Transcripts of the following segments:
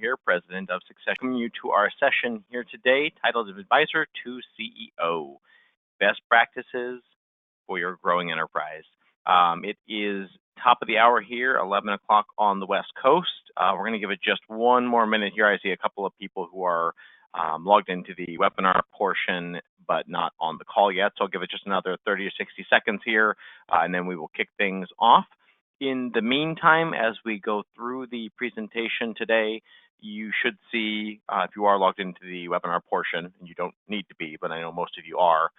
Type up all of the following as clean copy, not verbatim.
here, President of Success. Welcome you to our session here today titled Advisor to CEO, Best Practices for Your Growing Enterprise. It is top of the hour here, 11 o'clock on the West Coast. We're going to give it just one more minute here. I see a couple of people who are logged into the webinar portion, but not on the call yet. So I'll give it just another 30 or 60 seconds here, and then we will kick things off. In the meantime, as we go through the presentation today, you should see, if you are logged into the webinar portion, and you don't need to be, but I know most of you are,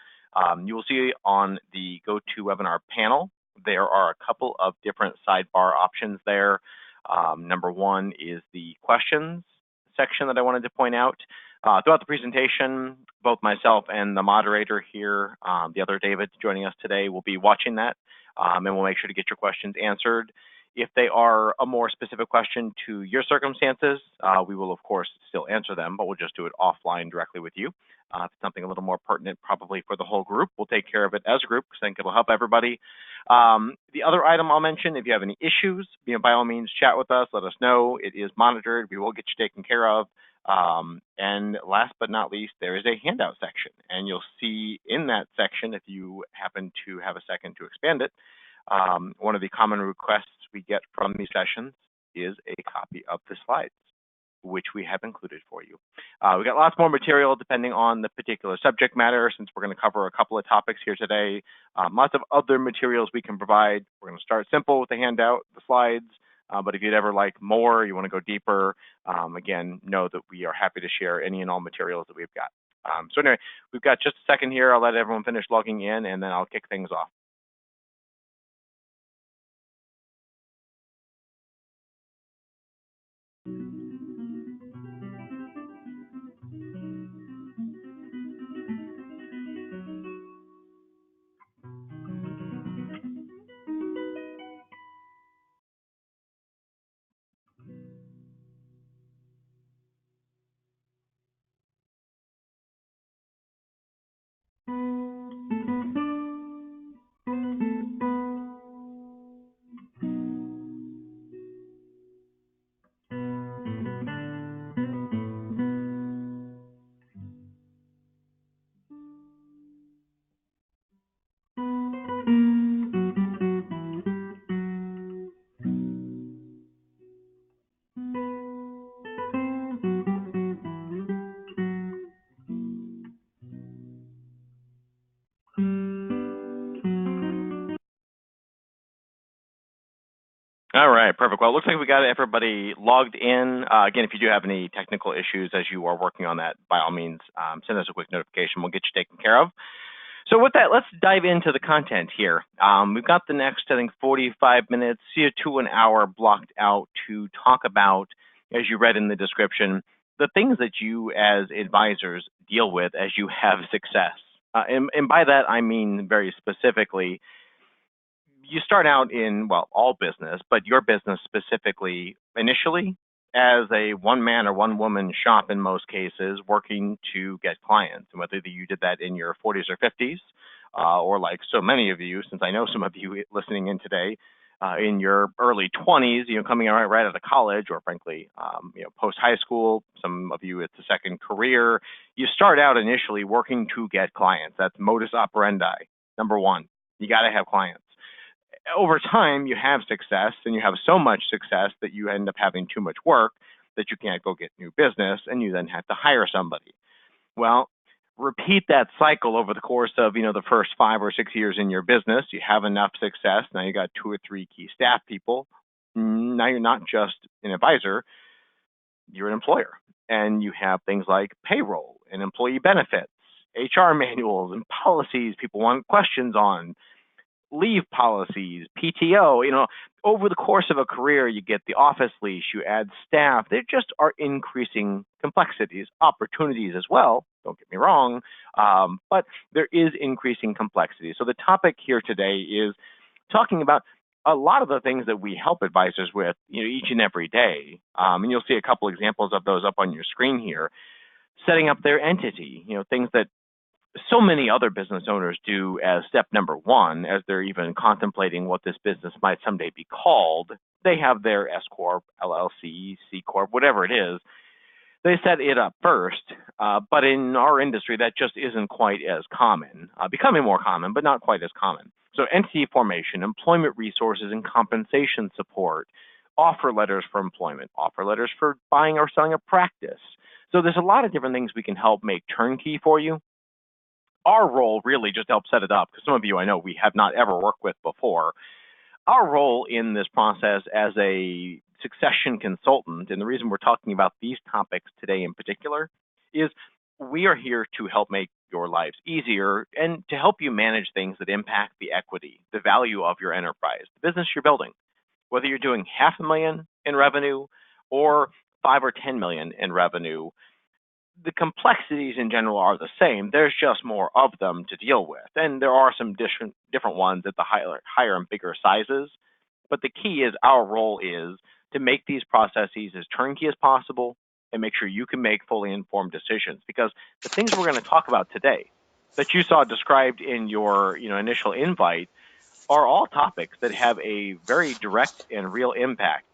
you will see on the GoToWebinar panel, there are a couple of different sidebar options there. Number one is the questions section that I wanted to point out. Throughout the presentation, both myself and the moderator here, the other David joining us today, will be watching that, and we'll make sure to get your questions answered. If they are a more specific question to your circumstances, we will, of course, still answer them, but we'll just do it offline directly with you. If it's something a little more pertinent, probably for the whole group, we'll take care of it as a group, because I think it'll help everybody. The other item I'll mention, if you have any issues, by all means, chat with us, let us know. It is monitored. We will get you taken care of. And last but not least, there is a handout section, and you'll see in that section, if you happen to have a second to expand it, one of the common requests we get from these sessions is a copy of the slides, which we have included for you. We got lots more material depending on the particular subject matter, since we're going to cover a couple of topics here today. Lots of other materials we can provide. We're going to start simple with the handout, the slides, but if you'd ever like more, you want to go deeper, again, know that we are happy to share any and all materials that we've got. So anyway, we've got just a second here. I'll let everyone finish logging in, and then I'll kick things off. All right, perfect. Well, it looks like we got everybody logged in. Again, if you do have any technical issues as you are working on that, by all means, send us a quick notification. We'll get you taken care of. So with that, let's dive into the content here. We've got the next, I think, 45 minutes, to an hour blocked out to talk about, as you read in the description, the things that you as advisors deal with as you have success. And by that, I mean very specifically, you start out in, well, all business, but your business specifically initially as a one-man or one-woman shop in most cases, working to get clients. And whether you did that in your 40s or 50s, or like so many of you, since I know some of you listening in today, in your early 20s, coming right out of college, or frankly, post-high school, some of you it's a second career. You start out initially working to get clients. That's modus operandi, number one. You got to have clients. Over time, you have success, and you have so much success that you end up having too much work that you can't go get new business, and you then have to hire somebody. Well, repeat that cycle over the course of the first 5 or 6 years in your business. You have enough success. Now you got 2 or 3 key staff people. Now you're not just an advisor, you're an employer, and you have things like payroll and employee benefits, HR manuals and policies people want questions on, leave policies, PTO. Over the course of a career, you get the office lease, you add staff. There just are increasing complexities, opportunities as well, don't get me wrong, but there is increasing complexity. So the topic here today is talking about a lot of the things that we help advisors with each and every day. And you'll see a couple examples of those up on your screen here. Setting up their entity, things that so many other business owners do as step number one, as they're even contemplating what this business might someday be called. they have their S Corp, LLC, C Corp, whatever it is. They set it up first, but in our industry, that just isn't quite as common, becoming more common, but not quite as common. So entity formation, employment resources and compensation support, offer letters for employment, offer letters for buying or selling a practice. So there's a lot of different things we can help make turnkey for you. Our role really just helps set it up, because some of you I know we have not ever worked with before. Our role in this process as a succession consultant, and the reason we're talking about these topics today in particular, is we are here to help make your lives easier and to help you manage things that impact the equity, the value of your enterprise, the business you're building. Whether you're doing $500,000 in revenue or 5 or 10 million in revenue, the complexities in general are the same. There's just more of them to deal with. And there are some different ones at the higher and bigger sizes. But the key is our role is to make these processes as turnkey as possible and make sure you can make fully informed decisions. Because the things we're going to talk about today that you saw described in your initial invite are all topics that have a very direct and real impact.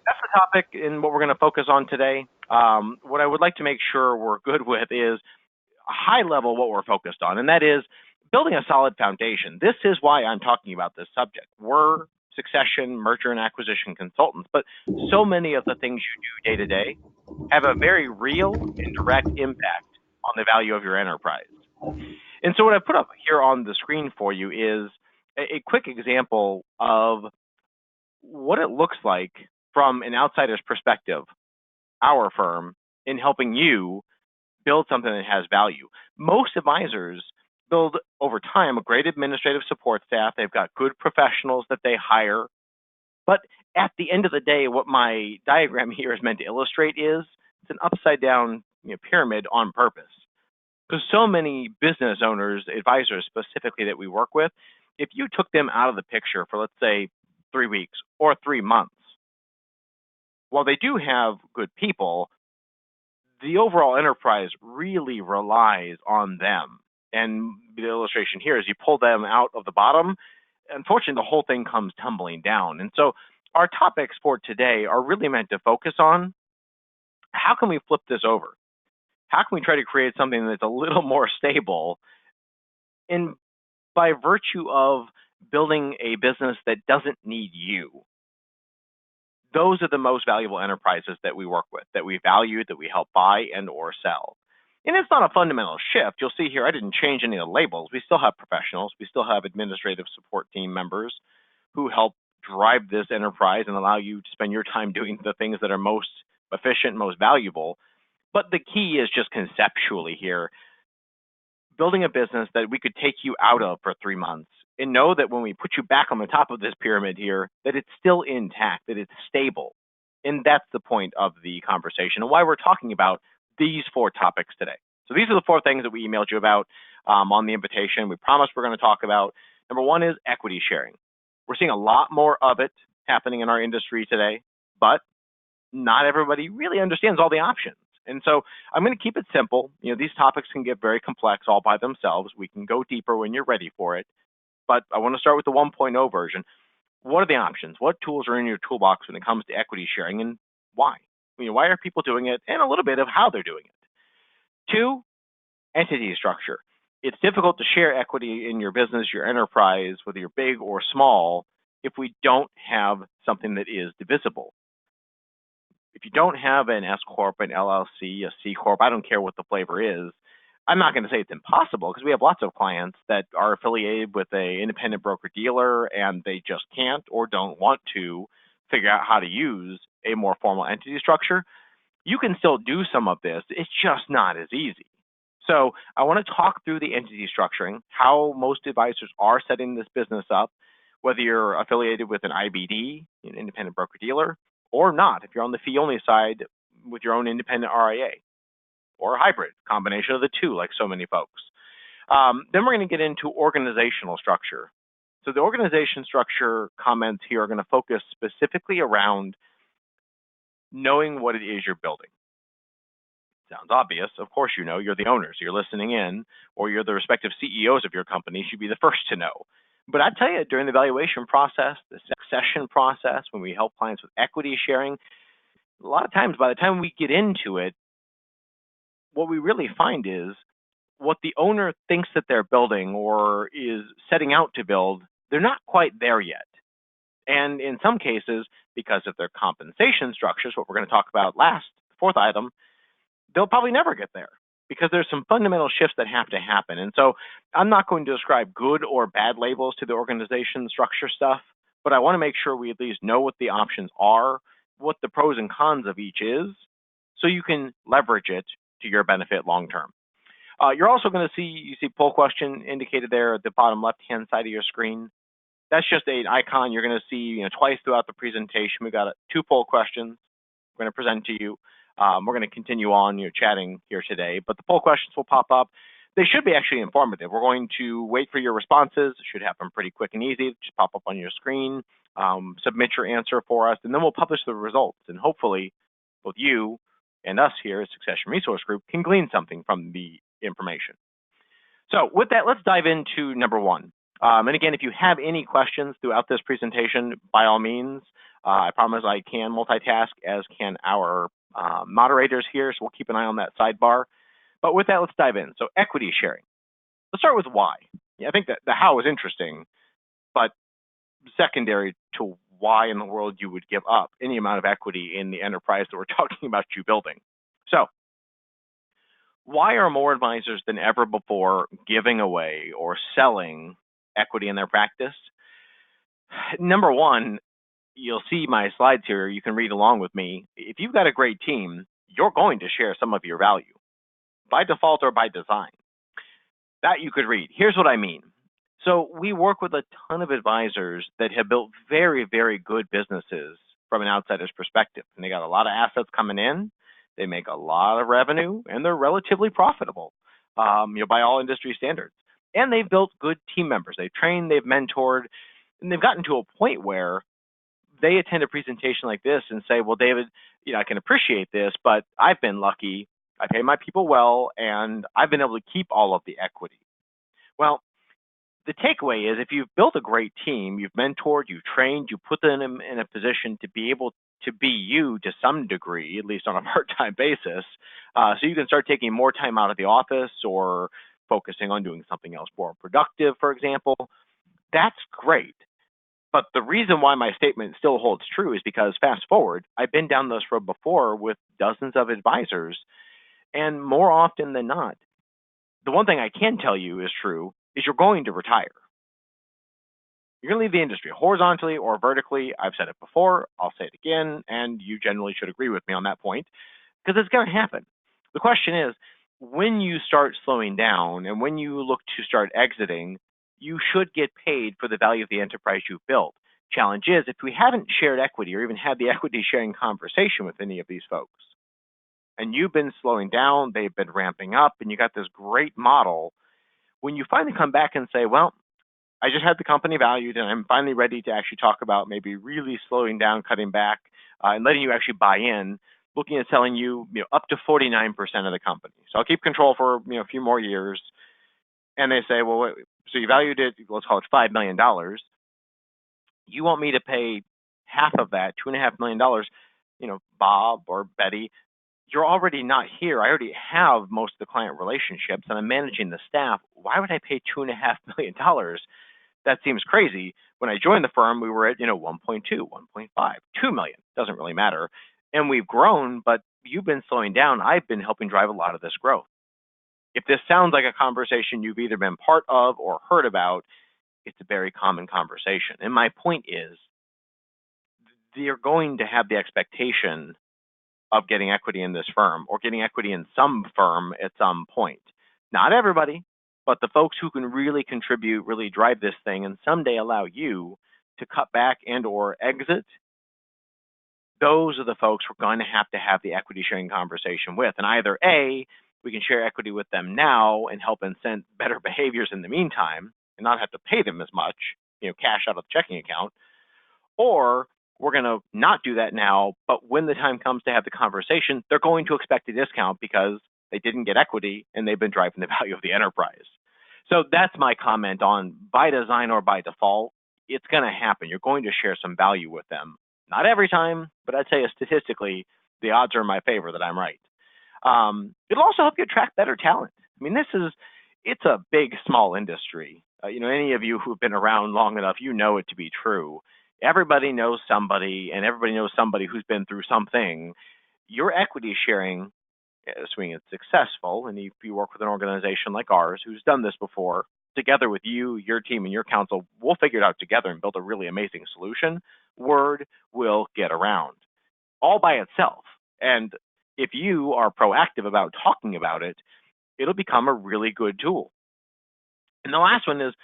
That's the topic and what we're going to focus on today. What I would like to make sure we're good with is a high level what we're focused on, and that is building a solid foundation. This is why I'm talking about this subject. We're succession, merger, and acquisition consultants, but so many of the things you do day to day have a very real and direct impact on the value of your enterprise. And so what I put up here on the screen for you is a quick example of what it looks like from an outsider's perspective, our firm, in helping you build something that has value. Most advisors build over time a great administrative support staff. They've got good professionals that they hire. But at the end of the day, what my diagram here is meant to illustrate is it's an upside down pyramid on purpose. Because so many business owners, advisors specifically that we work with, if you took them out of the picture for, let's say, 3 weeks or 3 months, while they do have good people, the overall enterprise really relies on them. And the illustration here is you pull them out of the bottom, unfortunately, the whole thing comes tumbling down. And so our topics for today are really meant to focus on how can we flip this over? How can we try to create something that's a little more stable? And by virtue of building a business that doesn't need you, those are the most valuable enterprises that we work with, that we value, that we help buy and or sell. And it's not a fundamental shift. You'll see here, I didn't change any of the labels. We still have professionals. We still have administrative support team members who help drive this enterprise and allow you to spend your time doing the things that are most efficient, most valuable. But the key is just conceptually here, building a business that we could take you out of for 3 months and know that when we put you back on the top of this pyramid here, that it's still intact, that it's stable. And that's the point of the conversation and why we're talking about these 4 topics today. So these are the 4 things that we emailed you about on the invitation. We promised we're going to talk about. Number 1 is equity sharing. We're seeing a lot more of it happening in our industry today, but not everybody really understands all the options. And so I'm going to keep it simple. These topics can get very complex all by themselves. We can go deeper when you're ready for it. But I want to start with the 1.0 version. What are the options? What tools are in your toolbox when it comes to equity sharing, and why? Why are people doing it, and a little bit of how they're doing it. 2, entity structure. It's difficult to share equity in your business, your enterprise, whether you're big or small, if we don't have something that is divisible. If you don't have an S Corp, an LLC, a C Corp, I don't care what the flavor is, I'm not going to say it's impossible, because we have lots of clients that are affiliated with an independent broker-dealer and they just can't or don't want to figure out how to use a more formal entity structure. You can still do some of this. It's just not as easy. So I want to talk through the entity structuring, how most advisors are setting this business up, whether you're affiliated with an IBD, an independent broker-dealer, or not, if you're on the fee-only side with your own independent RIA. Or a hybrid, combination of the 2, like so many folks. Then we're going to get into organizational structure. So the organization structure comments here are going to focus specifically around knowing what it is you're building. Sounds obvious. Of course you know. You're the owners. You're listening in, or you're the respective CEOs of your company. You should be the first to know. But I tell you, during the evaluation process, the succession process, when we help clients with equity sharing, a lot of times by the time we get into it, what we really find is what the owner thinks that they're building or is setting out to build, they're not quite there yet. And in some cases, because of their compensation structures, what we're going to talk about last, the fourth item, they'll probably never get there because there's some fundamental shifts that have to happen. And so I'm not going to describe good or bad labels to the organization structure stuff, but I want to make sure we at least know what the options are, what the pros and cons of each is, so you can leverage it to your benefit long term. You're also going to see, you see poll question indicated there at the bottom left-hand side of your screen. That's just an icon you're going to see twice throughout the presentation. We've got 2 poll questions we're going to present to you. We're going to continue on chatting here today, but the poll questions will pop up. They should be actually informative. We're going to wait for your responses. It should happen pretty quick and easy. Just pop up on your screen, submit your answer for us, and then we'll publish the results. And hopefully both you and us here at Succession Resource Group can glean something from the information. So with that, let's dive into number 1. And again, if you have any questions throughout this presentation, by all means, I promise I can multitask, as can our moderators here, so we'll keep an eye on that sidebar. But with that, let's dive in. So equity sharing. Let's start with why. I think that the how is interesting, but secondary to why in the world you would give up any amount of equity in the enterprise that we're talking about you building. So why are more advisors than ever before giving away or selling equity in their practice? Number 1, you'll see my slides here. You can read along with me. If you've got a great team, you're going to share some of your value by default or by design. That you could read. Here's what I mean. So we work with a ton of advisors that have built very, very good businesses from an outsider's perspective. And they got a lot of assets coming in. They make a lot of revenue, and they're relatively profitable, by all industry standards. And they've built good team members. They've trained, they've mentored, and they've gotten to a point where they attend a presentation like this and say, well, David, I can appreciate this, but I've been lucky. I pay my people well, and I've been able to keep all of the equity. Well, the takeaway is if you've built a great team, you've mentored, you've trained, you put them in a position to be able to be you to some degree, at least on a part-time basis, so you can start taking more time out of the office or focusing on doing something else more productive, for example. That's great. But the reason why my statement still holds true is because fast forward, I've been down this road before with dozens of advisors, and more often than not, the one thing I can tell you is true is you're going to retire. You're going to leave the industry horizontally or vertically. I've said it before, I'll say it again, and you generally should agree with me on that point, because it's going to happen. The question is, when you start slowing down and when you look to start exiting, you should get paid for the value of the enterprise you've built. Challenge is, if we haven't shared equity or even had the equity sharing conversation with any of these folks, and you've been slowing down, they've been ramping up, and you got this great model, when you finally come back and say, well, I just had the company valued, and I'm finally ready to actually talk about maybe really slowing down, cutting back, and letting you actually buy in, looking at selling you, up to 49% of the company. So I'll keep control for a few more years. And they say, well, so you valued it, let's call it $5 million. You want me to pay half of that, $2.5 million, Bob or Betty, you're already not here. I already have most of the client relationships and I'm managing the staff. Why would I pay $2.5 million? That seems crazy. When I joined the firm, we were at 1.2, 1.5, 2 million. Doesn't really matter. And we've grown, but you've been slowing down. I've been helping drive a lot of this growth. If this sounds like a conversation you've either been part of or heard about, it's a very common conversation. And my point is, they're going to have the expectation of getting equity in this firm or getting equity in some firm at some point. Not everybody, but the folks who can really contribute, really drive this thing, and someday allow you to cut back and or exit, those are the folks we're going to have the equity sharing conversation with. And either A, we can share equity with them now and help incent better behaviors in the meantime and not have to pay them as much, cash out of the checking account, or we're going to not do that now, but when the time comes to have the conversation, they're going to expect a discount because they didn't get equity and they've been driving the value of the enterprise. So that's my comment on by design or by default, it's going to happen. You're going to share some value with them. Not every time, but I'd say statistically, the odds are in my favor that I'm right. It'll also help you attract better talent. I mean, it's a big, small industry. Any of you who've been around long enough, you know it to be true. Everybody knows somebody, and everybody knows somebody who's been through something. Your equity sharing, assuming it's successful, and if you work with an organization like ours who's done this before, together with you, your team, and your council, we'll figure it out together and build a really amazing solution. Word will get around all by itself. And if you are proactive about talking about it, it'll become a really good tool. And the last one is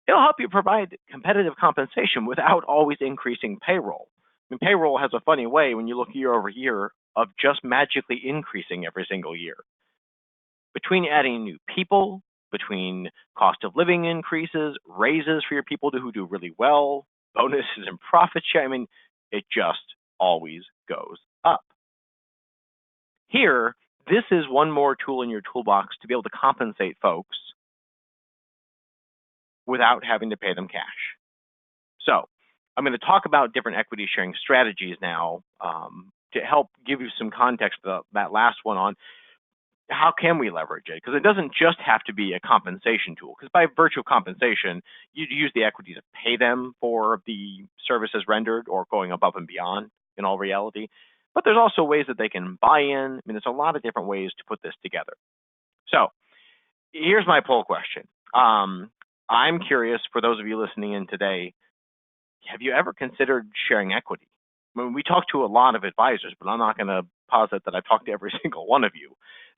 it'll help you provide competitive compensation without always increasing payroll. I mean, payroll has a funny way when you look year over year of just magically increasing every single year. Between adding new people, between cost of living increases, raises for your people who do really well, bonuses and profit share, I mean, it just always goes up. Here, this is one more tool in your toolbox to be able to compensate folks without having to pay them cash. So I'm going to talk about different equity sharing strategies now to help give you some context for that last one on how can we leverage it? Because it doesn't just have to be a compensation tool, because by virtue of compensation, you'd use the equity to pay them for the services rendered or going above and beyond in all reality. But there's also ways that they can buy in. I mean, there's a lot of different ways to put this together. So here's my poll question. I'm curious, for those of you listening in today, have you ever considered sharing equity? I mean, we talk to a lot of advisors, but I'm not going to posit that I've talked to every single one of you.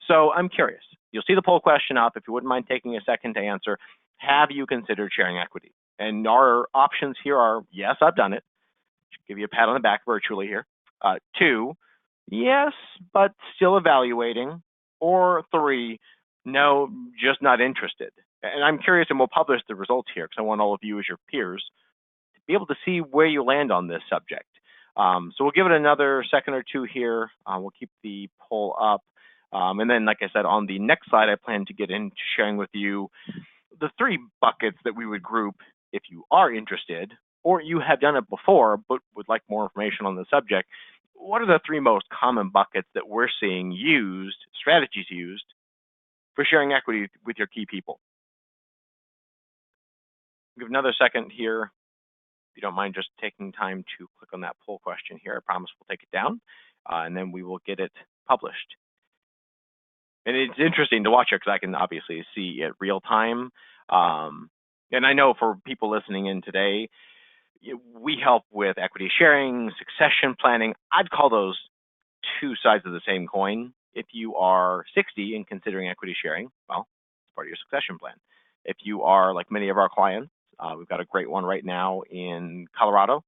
So I'm curious. You'll see the poll question up. If you wouldn't mind taking a second to answer, have you considered sharing equity? And our options here are, yes, I've done it. Should give you a pat on the back virtually here. 2, yes, but still evaluating. Or 3, no, just not interested. And I'm curious, and we'll publish the results here because I want all of you as your peers to be able to see where you land on this subject. So we'll give it another second or two here. We'll keep the poll up. And then, like I said, on the next slide, I plan to get into sharing with you the 3 buckets that we would group if you are interested, or you have done it before but would like more information on the subject. What are the 3 most common buckets that we're seeing used, strategies used, for sharing equity with your key people? Give another second here. If you don't mind just taking time to click on that poll question here, I promise we'll take it down, and then we will get it published. And it's interesting to watch it because I can obviously see it real time. And I know for people listening in today, we help with equity sharing, succession planning. I'd call those 2 sides of the same coin. If you are 60 and considering equity sharing, well, it's part of your succession plan. If you are like many of our clients, we've got a great one right now in Colorado,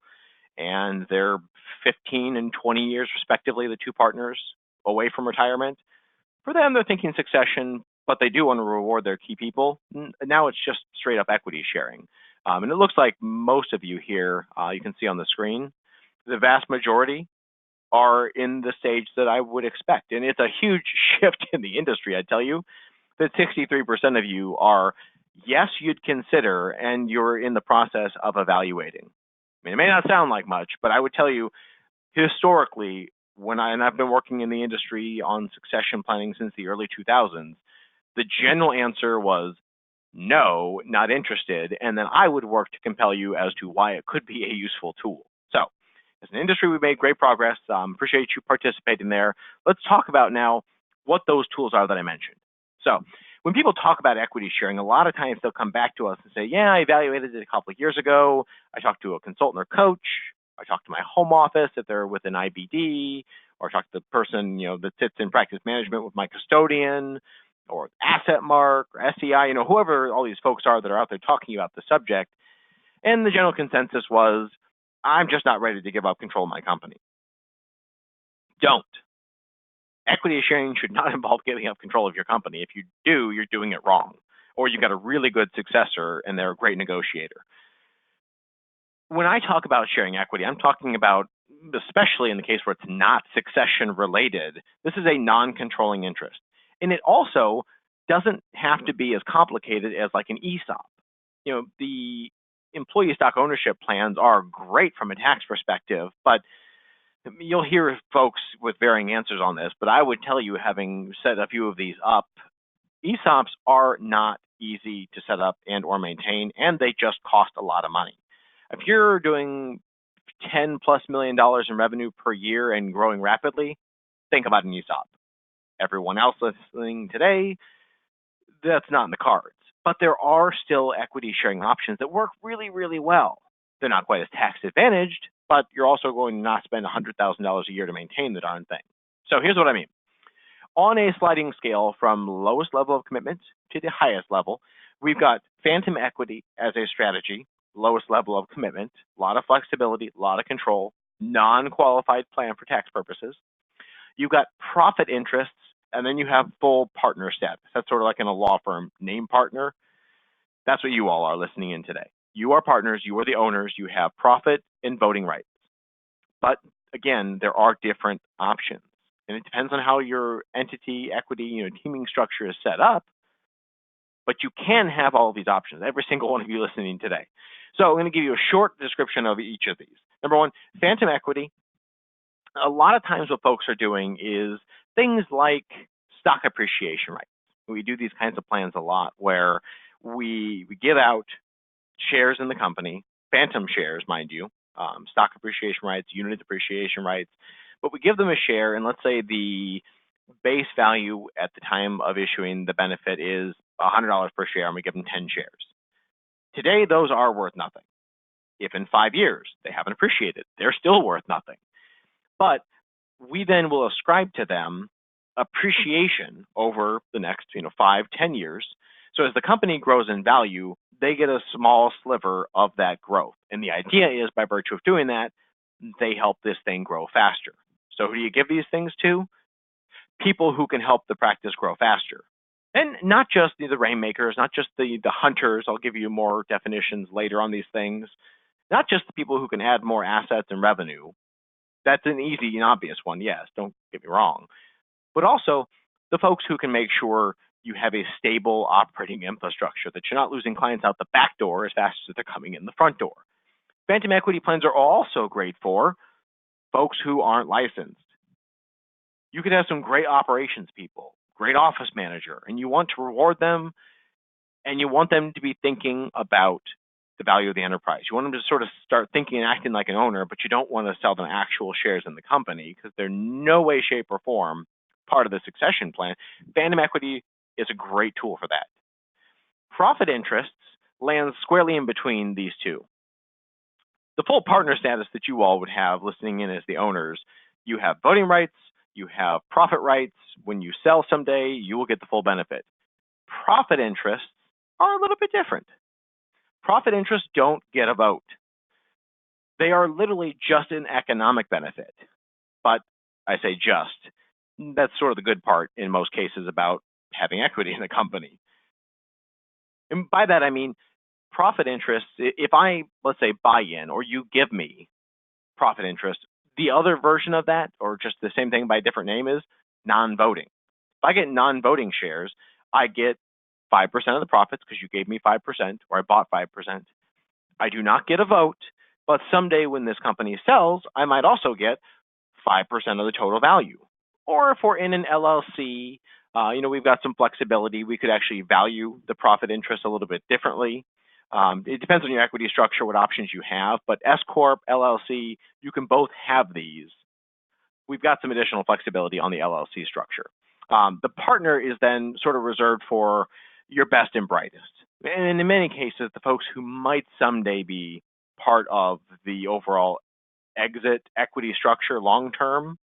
and they're 15 and 20 years respectively, the 2 partners, away from retirement. For them, they're thinking succession, but they do want to reward their key people. Now it's just straight up equity sharing. And it looks like most of you here, you can see on the screen, the vast majority are in the stage that I would expect. And it's a huge shift in the industry, I tell you, that 63% of you are, yes, you'd consider, and you're in the process of evaluating. I mean, it may not sound like much, but I would tell you, historically, and I've been working in the industry on succession planning since the early 2000s, the general answer was no, not interested, and then I would work to compel you as to why it could be a useful tool. So as an industry, we've made great progress. Appreciate you participating there. Let's talk about now what those tools are that I mentioned. So when people talk about equity sharing, a lot of times they'll come back to us and say, yeah, I evaluated it a couple of years ago. I talked to a consultant or coach. I talked to my home office if they're with an IBD, or talk to the person that sits in practice management with my custodian, or Asset Mark, or SEI, whoever all these folks are that are out there talking about the subject. And the general consensus was, I'm just not ready to give up control of my company. Don't. Equity sharing should not involve giving up control of your company. If you do, you're doing it wrong, or you've got a really good successor and they're a great negotiator. When I talk about sharing equity, I'm talking about, especially in the case where it's not succession related, this is a non-controlling interest. And it also doesn't have to be as complicated as like an ESOP. The employee stock ownership plans are great from a tax perspective, but you'll hear folks with varying answers on this, but I would tell you, having set a few of these up, ESOPs are not easy to set up and or maintain, and they just cost a lot of money. If you're doing $10+ million in revenue per year and growing rapidly, think about an ESOP. Everyone else listening today, that's not in the cards. But there are still equity sharing options that work really, really well. They're not quite as tax advantaged, but you're also going to not spend $100,000 a year to maintain the darn thing. So here's what I mean. On a sliding scale from lowest level of commitment to the highest level, we've got phantom equity as a strategy, lowest level of commitment, a lot of flexibility, a lot of control, non-qualified plan for tax purposes. You've got profit interests, and then you have full partner status. That's sort of like in a law firm, name partner. That's what you all are listening in today. You are partners, you are the owners, you have profit and voting rights. But again, there are different options. And it depends on how your entity, equity, teaming structure is set up. But you can have all of these options, every single one of you listening today. So I'm going to give you a short description of each of these. Number one, phantom equity. A lot of times what folks are doing is things like stock appreciation rights. We do these kinds of plans a lot where we give out shares in the company, phantom shares, mind you, stock appreciation rights, unit appreciation rights, but we give them a share, and let's say the base value at the time of issuing the benefit is $100 per share, and we give them 10 shares. Today, those are worth nothing. If in 5 years they haven't appreciated, they're still worth nothing. But we then will ascribe to them appreciation over the next 5, 10 years. So as the company grows in value, they get a small sliver of that growth. And the idea is, by virtue of doing that, they help this thing grow faster. So who do you give these things to? People who can help the practice grow faster. And not just the rainmakers, not just the hunters. I'll give you more definitions later on these things. Not just the people who can add more assets and revenue. That's an easy and obvious one, yes, don't get me wrong. But also the folks who can make sure you have a stable operating infrastructure, that you're not losing clients out the back door as fast as they're coming in the front door. Phantom equity plans are also great for folks who aren't licensed. You could have some great operations people, great office manager, and you want to reward them, and you want them to be thinking about the value of the enterprise. You want them to sort of start thinking and acting like an owner, but you don't want to sell them actual shares in the company because they're no way, shape, or form part of the succession plan. Phantom equity is a great tool for that. Profit interests lands squarely in between these two. The full partner status that you all would have listening in as the owners, you have voting rights, you have profit rights. When you sell someday, you will get the full benefit. Profit interests are a little bit different. Profit interests don't get a vote. They are literally just an economic benefit. But I say just. That's sort of the good part in most cases about having equity in a company. And by that, I mean profit interests. If I, let's say, buy in, or you give me profit interest, the other version of that, or just the same thing by a different name, is non-voting. If I get non-voting shares, I get 5% of the profits because you gave me 5%, or I bought 5%. I do not get a vote, but someday when this company sells, I might also get 5% of the total value. Or if we're in an LLC, we've got some flexibility. We could actually value the profit interest a little bit differently. It depends on your equity structure, what options you have, but S Corp, LLC, you can both have these. We've got some additional flexibility on the LLC structure. The partner is then sort of reserved for your best and brightest. And in many cases, the folks who might someday be part of the overall exit equity structure long-term.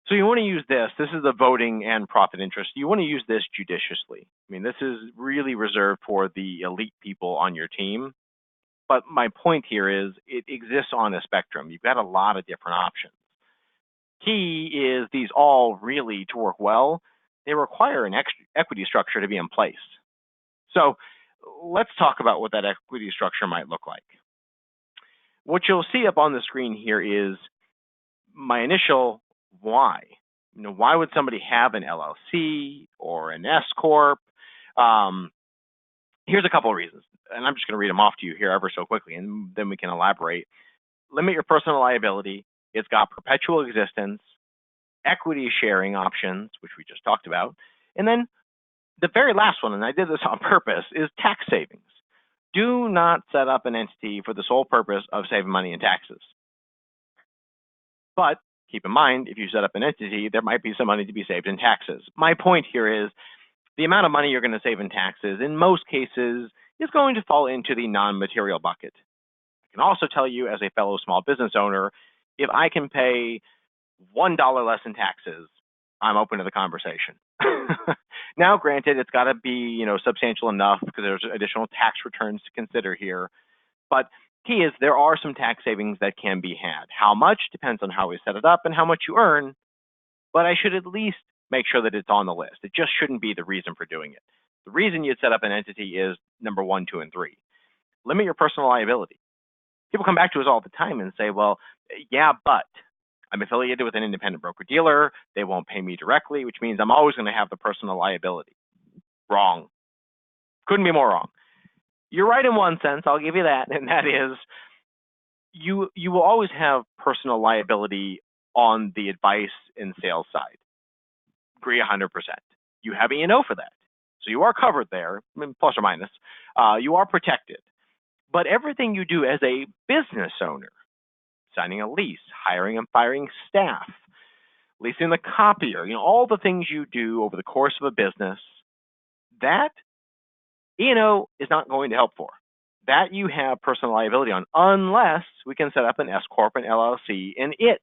So you want to use this. This is the voting and profit interest. You want to use this judiciously. I mean, this is really reserved for the elite people on your team. But my point here is it exists on a spectrum. You've got a lot of different options. Key is these all really, to work well, they require an equity structure to be in place. So let's talk about what that equity structure might look like. What you'll see up on the screen here is my initial why. Why would somebody have an LLC or an S corp? Here's a couple of reasons, and I'm just going to read them off to you here ever so quickly, and then we can elaborate. Limit your personal liability. It's got perpetual existence, equity sharing options, which we just talked about, and then the very last one, and I did this on purpose, is tax savings. Do not set up an entity for the sole purpose of saving money in taxes. But keep in mind, if you set up an entity, there might be some money to be saved in taxes. My point here is the amount of money you're going to save in taxes, in most cases, is going to fall into the non-material bucket. I can also tell you, as a fellow small business owner, if I can pay $1 less in taxes, I'm open to the conversation. Now, granted, it's got to be, substantial enough because there's additional tax returns to consider here. But key is there are some tax savings that can be had. How much depends on how we set it up and how much you earn. But I should at least make sure that it's on the list. It just shouldn't be the reason for doing it. The reason you'd set up an entity is number 1, 2, and 3. Limit your personal liability. People come back to us all the time and say, well, yeah, but I'm affiliated with an independent broker-dealer. They won't pay me directly, which means I'm always going to have the personal liability. Wrong. Couldn't be more wrong. You're right in one sense, I'll give you that, and that is you will always have personal liability on the advice and sales side. Agree 100%. You have E&O for that. So you are covered there, plus or minus. You are protected. But everything you do as a business owner, signing a lease, hiring and firing staff, leasing the copier, all the things you do over the course of a business, that E&O is not going to help for. That you have personal liability on, unless we can set up an S corp and LLC, and it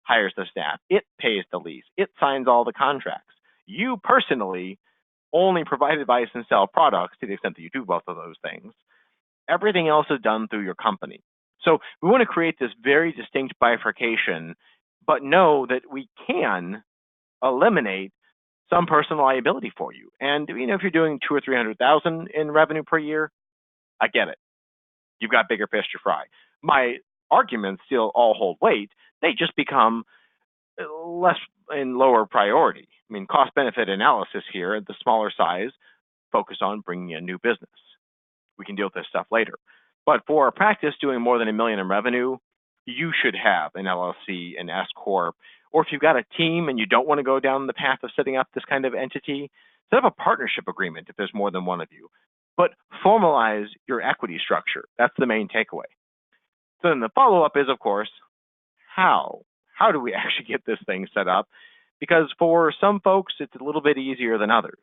hires the staff, it pays the lease, it signs all the contracts. You personally only provide advice and sell products to the extent that you do both of those things. Everything else is done through your company. So we want to create this very distinct bifurcation, but know that we can eliminate some personal liability for you. And if you're doing $200,000 or $300,000 in revenue per year, I get it. You've got bigger fish to fry. My arguments still all hold weight. They just become less and lower priority. Cost benefit analysis here at the smaller size, focus on bringing in new business. We can deal with this stuff later. But for a practice doing more than $1 million in revenue, you should have an LLC, an S corp, or if you've got a team and you don't want to go down the path of setting up this kind of entity, set up a partnership agreement if there's more than one of you. But formalize your equity structure. That's the main takeaway. So then the follow-up is, of course, how? How do we actually get this thing set up? Because for some folks, it's a little bit easier than others.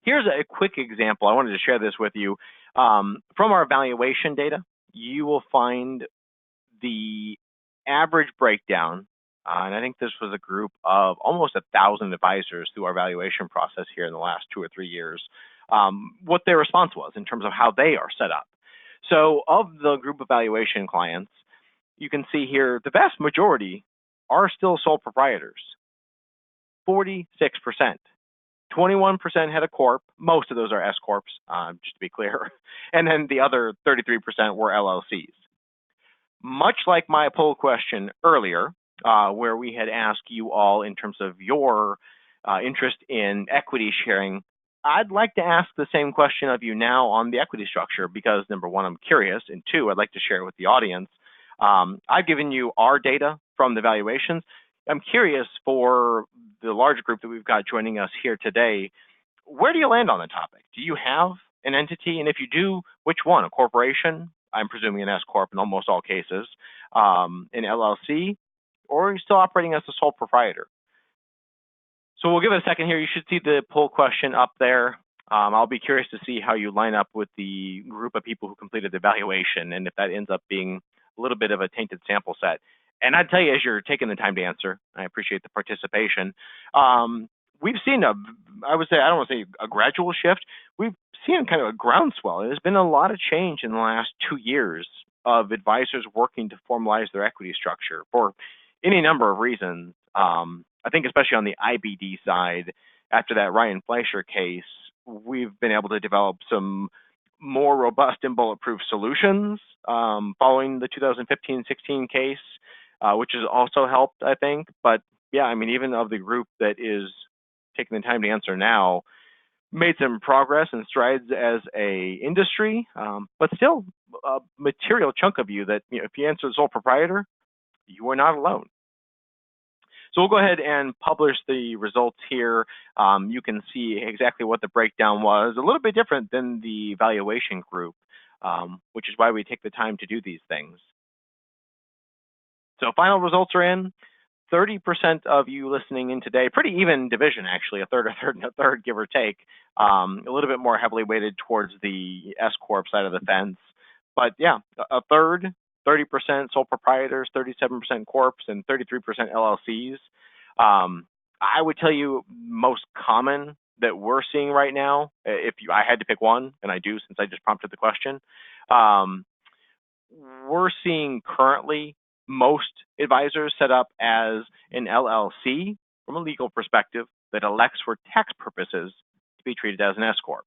Here's a quick example. I wanted to share this with you. From our valuation data, you will find the average breakdown, and I think this was a group of almost 1,000 advisors through our valuation process here in the last 2 or 3 years, what their response was in terms of how they are set up. So of the group of valuation clients, you can see here the vast majority are still sole proprietors, 46%. 21% had a corp. Most of those are S corps, just to be clear. And then the other 33% were LLCs. Much like my poll question earlier, where we had asked you all in terms of your interest in equity sharing, I'd like to ask the same question of you now on the equity structure because, number one, I'm curious, and two, I'd like to share it with the audience. I've given you our data from the valuations. I'm curious for the large group that we've got joining us here today, where do you land on the topic? Do you have an entity? And if you do, which one? A corporation? I'm presuming an S corp in almost all cases. An LLC? Or are you still operating as a sole proprietor? So we'll give it a second here. You should see the poll question up there. I'll be curious to see how you line up with the group of people who completed the evaluation and if that ends up being a little bit of a tainted sample set. And I'd tell you, as you're taking the time to answer, I appreciate the participation. We've seen I would say, I don't want to say a gradual shift. We've seen kind of a groundswell. There's been a lot of change in the last 2 years of advisors working to formalize their equity structure for any number of reasons. I think especially on the IBD side, after that Ryan Fleischer case, we've been able to develop some more robust and bulletproof solutions following the 2015-16 case, which has also helped, I think. But yeah, I mean, even of the group that is taking the time to answer now, made some progress and strides as a industry, but still a material chunk of you that, if you answer sole proprietor, you are not alone. So we'll go ahead and publish the results here. You can see exactly what the breakdown was, a little bit different than the evaluation group, which is why we take the time to do these things. So final results are in. 30% of you listening in today, pretty even division actually, a third, and a third, give or take, a little bit more heavily weighted towards the S Corp side of the fence. But yeah, a third, 30% sole proprietors, 37% corps, and 33% LLCs. I would tell you most common that we're seeing right now, if I had to pick one, and I do since I just prompted the question, we're seeing currently most advisors set up as an LLC from a legal perspective that elects for tax purposes to be treated as an S Corp.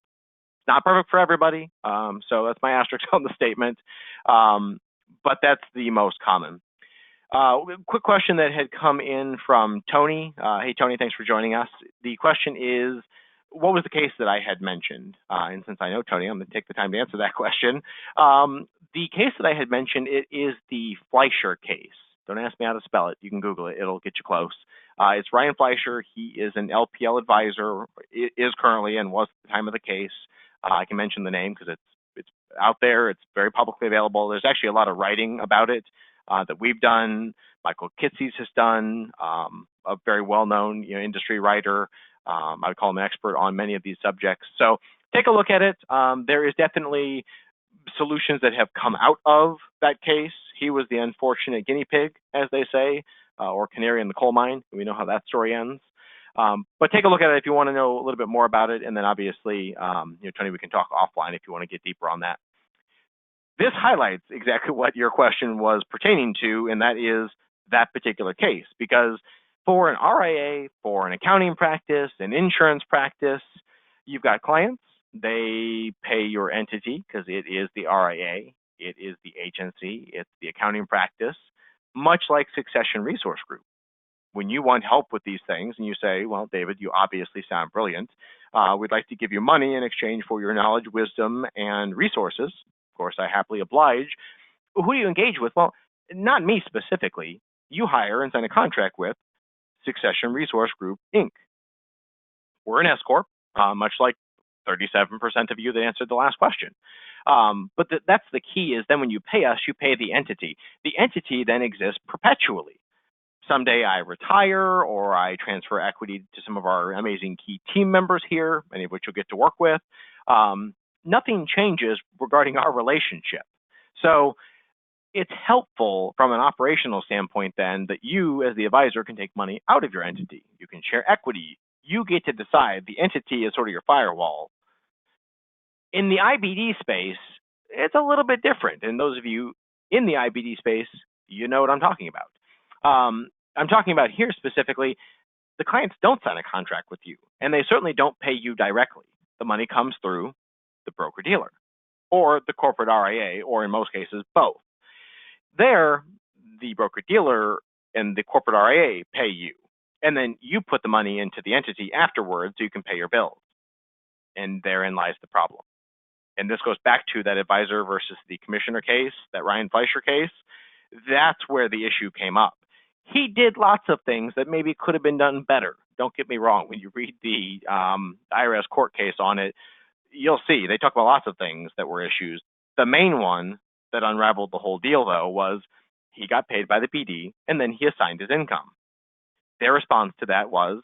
It's not perfect for everybody, so that's my asterisk on the statement, but that's the most common. Quick question that had come in from Tony. Hey, Tony, thanks for joining us. The question is, what was the case that I had mentioned? And since I know Tony, I'm going to take the time to answer that question. The case that I had mentioned, it is the Fleischer case. Don't ask me how to spell it. You can Google it. It'll get you close. It's Ryan Fleischer. He is an LPL advisor, is currently and was at the time of the case. I can mention the name because it's out there. It's very publicly available. There's actually a lot of writing about it that we've done. Michael Kitces has done, a very well-known industry writer. I would call him an expert on many of these subjects. So take a look at it. There is definitely solutions that have come out of that case. He was the unfortunate guinea pig, as they say, or canary in the coal mine. We know how that story ends. But take a look at it if you want to know a little bit more about it. And then obviously, Tony, we can talk offline if you want to get deeper on that. This highlights exactly what your question was pertaining to, and that is that particular case. Because for an RIA, for an accounting practice, an insurance practice, you've got clients. They pay your entity because it is the RIA, it is the agency, it's the accounting practice, much like Succession Resource Group. When you want help with these things and you say, well, David, you obviously sound brilliant. We'd like to give you money in exchange for your knowledge, wisdom, and resources. Of course, I happily oblige. Who do you engage with? Well, not me specifically. You hire and sign a contract with Succession Resource Group, Inc. We're an S Corp, much like 37% of you that answered the last question. But that's the key is then when you pay us, you pay the entity. The entity then exists perpetually. Someday I retire or I transfer equity to some of our amazing key team members here, many of which you'll get to work with. Nothing changes regarding our relationship. So it's helpful from an operational standpoint then that you as the advisor can take money out of your entity. You can share equity. You get to decide. The entity is sort of your firewall. In the IBD space, it's a little bit different. And those of you in the IBD space, you know what I'm talking about. I'm talking about here specifically, the clients don't sign a contract with you, and they certainly don't pay you directly. The money comes through the broker-dealer or the corporate RIA, or in most cases, both. There, the broker-dealer and the corporate RIA pay you, and then you put the money into the entity afterwards so you can pay your bills. And therein lies the problem. And this goes back to that advisor versus the commissioner case, that Ryan Fleischer case. That's where the issue came up. He did lots of things that maybe could have been done better. Don't get me wrong. When you read the IRS court case on it, you'll see they talk about lots of things that were issues. The main one that unraveled the whole deal, though, was he got paid by the PD and then he assigned his income. Their response to that was,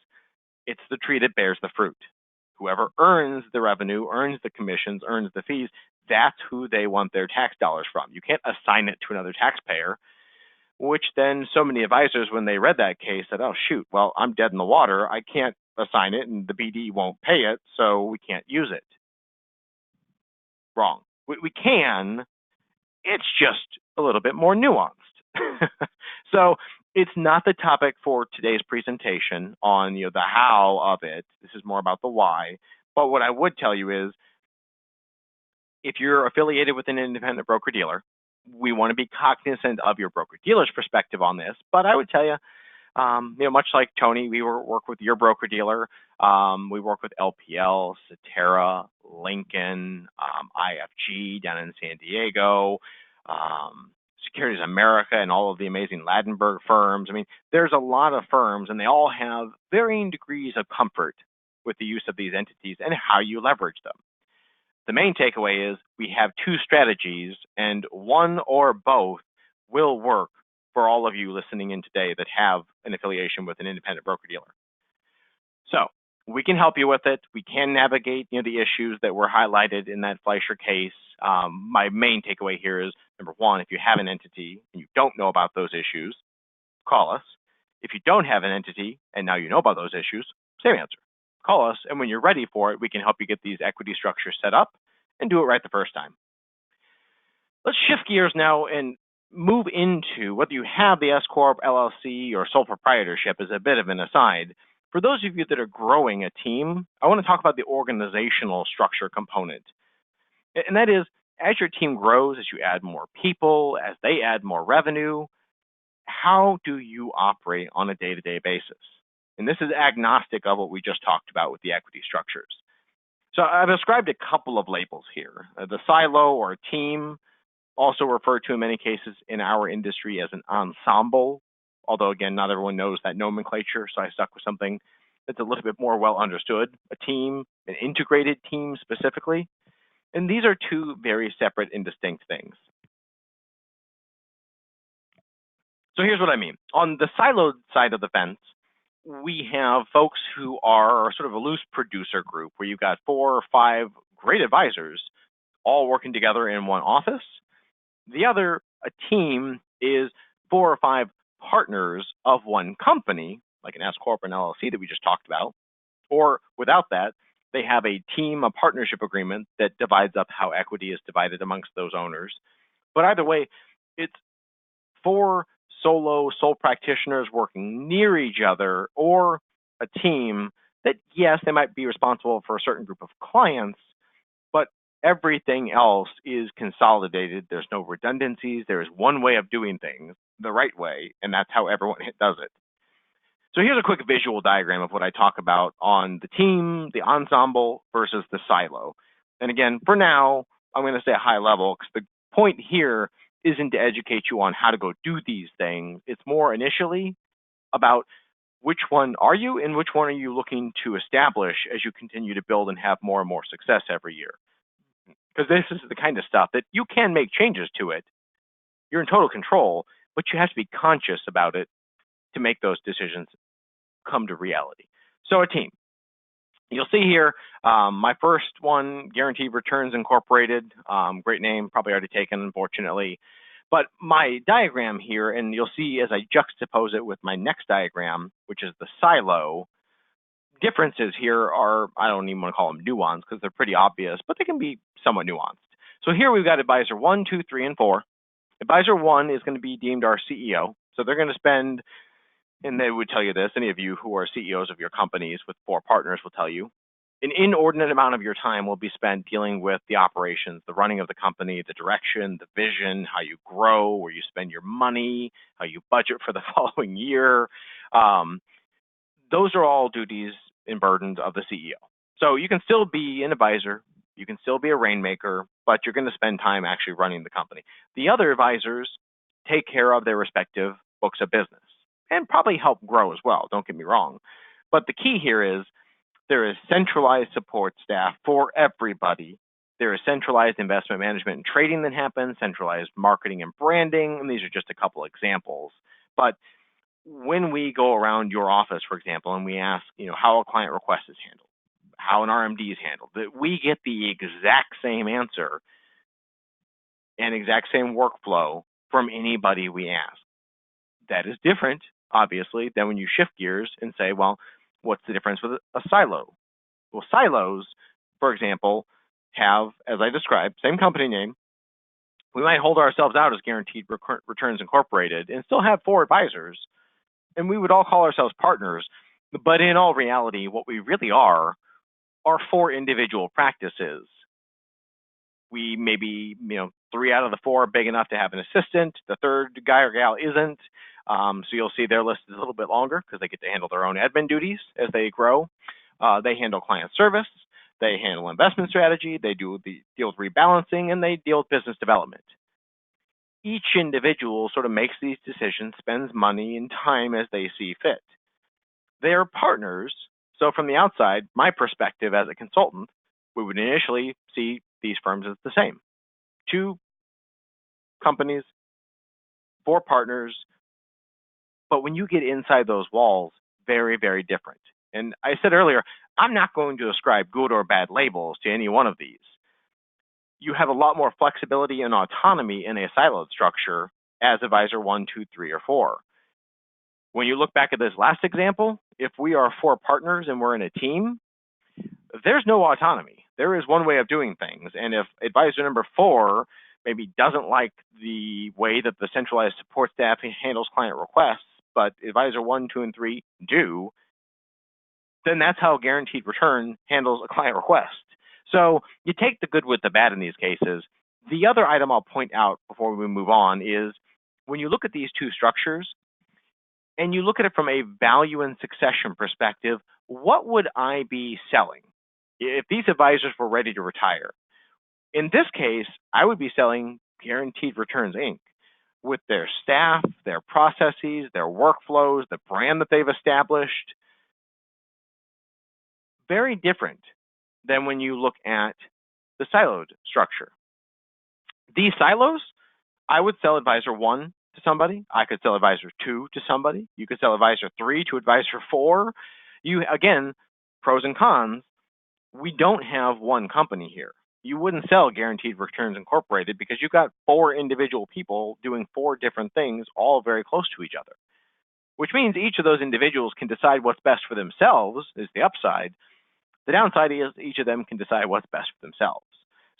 it's the tree that bears the fruit. Whoever earns the revenue, earns the commissions, earns the fees, that's who they want their tax dollars from. You can't assign it to another taxpayer, which then so many advisors, when they read that case, said, oh, shoot, well, I'm dead in the water. I can't assign it, and the BD won't pay it, so we can't use it. Wrong. We can. It's just a little bit more nuanced. So it's not the topic for today's presentation on the how of it. This is more about the why. But what I would tell you is, if you're affiliated with an independent broker-dealer, we want to be cognizant of your broker-dealer's perspective on this. But I would tell you, Much like Tony, we work with your broker dealer. We work with LPL, Cetera, Lincoln, IFG down in San Diego, Securities America, and all of the amazing Ladenburg firms. I mean, there's a lot of firms, and they all have varying degrees of comfort with the use of these entities and how you leverage them. The main takeaway is we have two strategies, and one or both will work for all of you listening in today that have an affiliation with an independent broker-dealer. So we can help you with it. We can navigate the issues that were highlighted in that Fleischer case. My main takeaway here is, number one, if you have an entity and you don't know about those issues, call us. If you don't have an entity and now you know about those issues, same answer. Call us, and when you're ready for it, we can help you get these equity structures set up and do it right the first time. Let's shift gears now and move into whether you have the S Corp, LLC, or sole proprietorship as a bit of an aside. For those of you that are growing a team, I want to talk about the organizational structure component. And that is, as your team grows, as you add more people, as they add more revenue, how do you operate on a day-to-day basis? And this is agnostic of what we just talked about with the equity structures. So I've ascribed a couple of labels here. The silo or team, also referred to in many cases in our industry as an ensemble, although again, not everyone knows that nomenclature, so I stuck with something that's a little bit more well understood. A team, an integrated team specifically. And these are two very separate and distinct things. So here's what I mean. On the siloed side of the fence, we have folks who are sort of a loose producer group where you've got 4 or 5 great advisors all working together in one office. The other, a team, is 4 or 5 partners of one company, like an S Corp and LLC that we just talked about. Or without that, they have a team, a partnership agreement that divides up how equity is divided amongst those owners. But either way, it's 4 sole practitioners working near each other, or a team that, yes, they might be responsible for a certain group of clients, but everything else is consolidated. There's no redundancies. There's one way of doing things the right way, and that's how everyone does it. So here's a quick visual diagram of what I talk about on the team, the ensemble versus the silo. And again, for now, I'm going to say high level because the point here isn't to educate you on how to go do these things. It's more initially about which one are you and which one are you looking to establish as you continue to build and have more and more success every year. Because this is the kind of stuff that you can make changes to it. You're in total control, but you have to be conscious about it to make those decisions come to reality. So a team. You'll see here, my first one, Guaranteed Returns Incorporated, great name, probably already taken, unfortunately. But my diagram here, and you'll see as I juxtapose it with my next diagram, which is the silo, differences here are, I don't even want to call them nuanced because they're pretty obvious, but they can be somewhat nuanced. So here we've got advisor 1, 2, 3, and 4. Advisor 1 is going to be deemed our CEO. So they're going to spend, and they would tell you this, any of you who are CEOs of your companies with 4 partners will tell you, an inordinate amount of your time will be spent dealing with the operations, the running of the company, the direction, the vision, how you grow, where you spend your money, how you budget for the following year. Those are all duties and burdens of the CEO. So you can still be an advisor, you can still be a rainmaker, but you're going to spend time actually running the company. The other advisors take care of their respective books of business and probably help grow as well, don't get me wrong. But the key here is there is centralized support staff for everybody. There is centralized investment management and trading that happens, centralized marketing and branding, and these are just a couple examples. But when we go around your office, for example, and we ask, how a client request is handled, how an RMD is handled, that we get the exact same answer and exact same workflow from anybody we ask. That is different, obviously, than when you shift gears and say, well, what's the difference with a silo? Well, silos, for example, have, as I described, same company name. We might hold ourselves out as Guaranteed Returns Incorporated and still have 4 advisors, and we would all call ourselves partners. But in all reality, what we really are 4 individual practices. We maybe, 3 out of the 4 are big enough to have an assistant. The third guy or gal isn't. So you'll see their list is a little bit longer because they get to handle their own admin duties as they grow. They handle client service, they handle investment strategy, they deal with rebalancing, and they deal with business development. Each individual sort of makes these decisions, spends money and time as they see fit. They are partners. So from the outside, my perspective as a consultant, we would initially see these firms as the same. 2 companies, 4 partners, but when you get inside those walls, very, very different. And I said earlier, I'm not going to ascribe good or bad labels to any one of these. You have a lot more flexibility and autonomy in a siloed structure as advisor 1, 2, 3, or 4. When you look back at this last example, if we are 4 partners and we're in a team, there's no autonomy. There is one way of doing things. And if advisor number 4 maybe doesn't like the way that the centralized support staff handles client requests, but advisor 1, 2, and 3 do, then that's how guaranteed return handles a client request. So you take the good with the bad in these cases. The other item I'll point out before we move on is when you look at these 2 structures and you look at it from a value and succession perspective, what would I be selling if these advisors were ready to retire? In this case, I would be selling Guaranteed Returns, Inc. with their staff, their processes, their workflows, the brand that they've established. Very different than when you look at the siloed structure. These silos, I would sell advisor 1 to somebody. I could sell advisor 2 to somebody. You could sell advisor 3 to advisor 4. Again, pros and cons. We don't have one company here. You wouldn't sell Guaranteed Returns Incorporated because you've got 4 individual people doing 4 different things, all very close to each other, which means each of those individuals can decide what's best for themselves is the upside. The downside is each of them can decide what's best for themselves.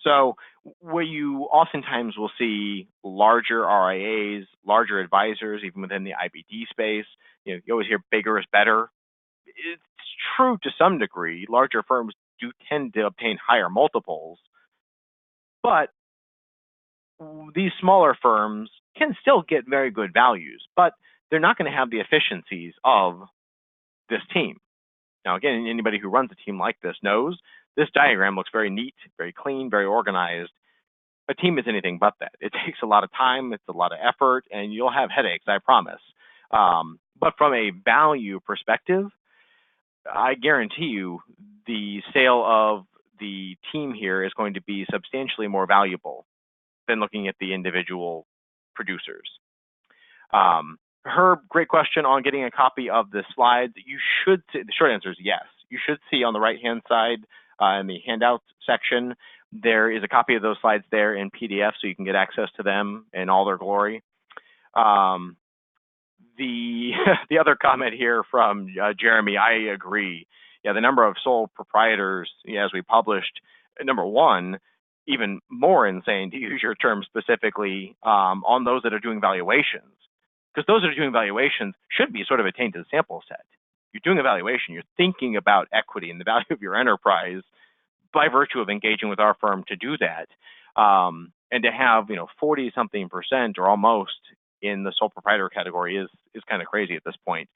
So where you oftentimes will see larger RIAs, larger advisors, even within the IBD space, you always hear bigger is better. It's true to some degree. Larger firms do tend to obtain higher multiples, but these smaller firms can still get very good values, but they're not going to have the efficiencies of this team. Now, again, anybody who runs a team like this knows this diagram looks very neat, very clean, very organized. A team is anything but that. It takes a lot of time, it's a lot of effort, and you'll have headaches, I promise. But from a value perspective, I guarantee you the sale of the team here is going to be substantially more valuable than looking at the individual producers. Herb, great question on getting a copy of the slides. You should see, the short answer is yes. You should see on the right-hand side in the handouts section, there is a copy of those slides there in PDF, so you can get access to them in all their glory. The other comment here from Jeremy, I agree. Yeah, the number of sole proprietors, as we published, number one, even more insane to use your term specifically on those that are doing valuations. Because those that are doing valuations should be sort of a tainted sample set. You're doing a valuation, you're thinking about equity and the value of your enterprise by virtue of engaging with our firm to do that. And to have 40-something% or almost in the sole proprietor category is kind of crazy at this point.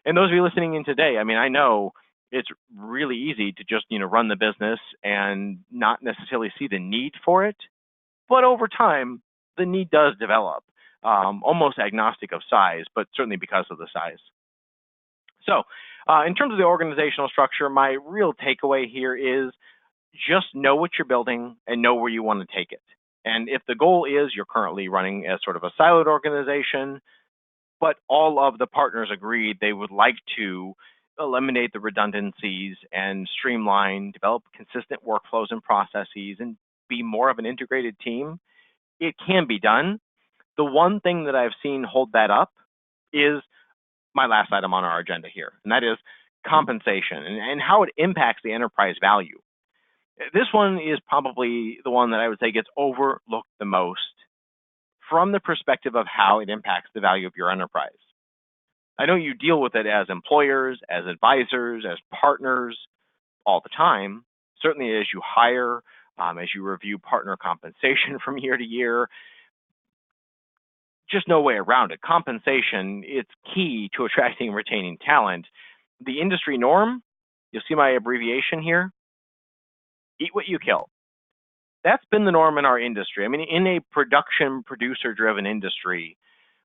And those of you listening in today, I mean, I know it's really easy to just run the business and not necessarily see the need for it, but over time the need does develop, almost agnostic of size, but certainly because of the size. So in terms of the organizational structure, my real takeaway here is just know what you're building and know where you want to take it. And if the goal is you're currently running as sort of a siloed organization, but all of the partners agreed they would like to eliminate the redundancies and streamline, develop consistent workflows and processes, and be more of an integrated team, it can be done. The one thing that I've seen hold that up is my last item on our agenda here, and that is compensation and how it impacts the enterprise value. This one is probably the one that I would say gets overlooked the most from the perspective of how it impacts the value of your enterprise. I know you deal with it as employers, as advisors, as partners all the time, certainly as you hire, as you review partner compensation from year to year. just no way around it. Compensation, it's key to attracting and retaining talent. The industry norm, you'll see my abbreviation here, eat what you kill. That's been the norm in our industry. I mean, in a production, producer-driven industry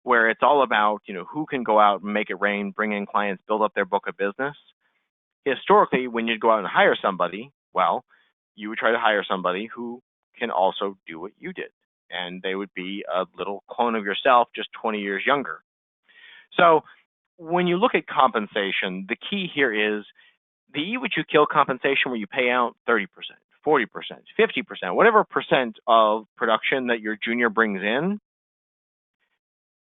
where it's all about, who can go out and make it rain, bring in clients, build up their book of business. Historically, when you'd go out and hire somebody, well, you would try to hire somebody who can also do what you did. And they would be a little clone of yourself, just 20 years younger. So when you look at compensation, the key here is the eat what you kill compensation where you pay out 30%, 40%, 50%, whatever percent of production that your junior brings in.